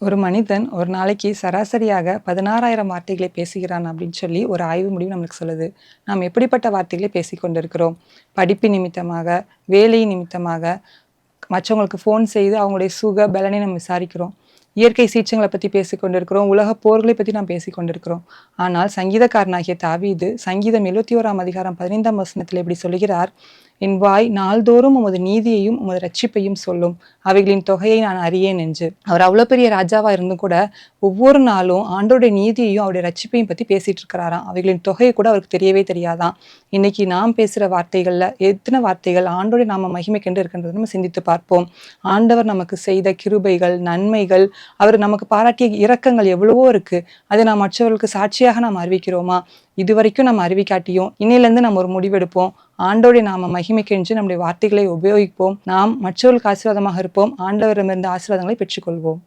ஒரு மனிதன் ஒரு நாளைக்கு சராசரியாக 16,000 வார்த்தைகளை பேசுகிறான் அப்படின்னு சொல்லி ஒரு ஆய்வு முடிவு நமக்கு சொல்லுது. நாம் எப்படிப்பட்ட வார்த்தைகளை பேசிக்கொண்டிருக்கிறோம்? படிப்பு நிமித்தமாக, வேலை நிமித்தமாக, மற்றவங்களுக்கு ஃபோன் செய்து அவங்களுடைய சுக பலனை நம்ம விசாரிக்கிறோம். இயற்கை சீற்றங்களை பற்றி பேசிக்கொண்டிருக்கிறோம். உலக போர்களை பற்றி நாம் பேசிக்கொண்டிருக்கிறோம். ஆனால் சங்கீதக்காரனாகிய தாவீது சங்கீதம் 71ஆம் அதிகாரம் 15ஆம் வசனத்தில் இப்படி சொல்கிறார், என் வாய் நாள்தோறும் உமது நீதியையும் உமது ரட்சிப்பையும் சொல்லும், அவைகளின் தொகையை நான் அறியேன் என்று. அவர் அவ்வளோ பெரிய ராஜாவா இருந்தும் கூட ஒவ்வொரு நாளும் ஆண்டோடைய நீதியையும் அவருடைய ரட்சிப்பையும் பற்றி பேசிட்டு இருக்கிறாராம். அவைகளின் தொகையை கூட அவருக்கு தெரியவே தெரியாதான். இன்னைக்கு நாம் பேசுகிற வார்த்தைகள்ல எத்தனை வார்த்தைகள் ஆண்டோடைய நாம மகிமைக்கென்று இருக்கின்றது நம்ம சிந்தித்து பார்ப்போம். ஆண்டவர் நமக்கு செய்த கிருபைகள், நன்மைகள், அவர் நமக்கு பாராட்டிய இரக்கங்கள் எவ்வளவோ இருக்கு. அதை நாம் மற்றவர்களுக்கு சாட்சியாக நாம் அறிவிக்கிறோமா? இதுவரைக்கும் நம்ம அறிவிக்காட்டியும் இன்னையிலேருந்து நம்ம ஒரு முடிவெடுப்போம். ஆண்டோடைய நாம மகிமைக்கென்று நம்முடைய வார்த்தைகளை உபயோகிப்போம். நாம் மற்றவர்களுக்கு ஆசீர்வாதமாக இருப்போம். ஆண்டவரிடமிருந்து ஆசீர்வாதங்களை பெற்றுக்கொள்வோம்.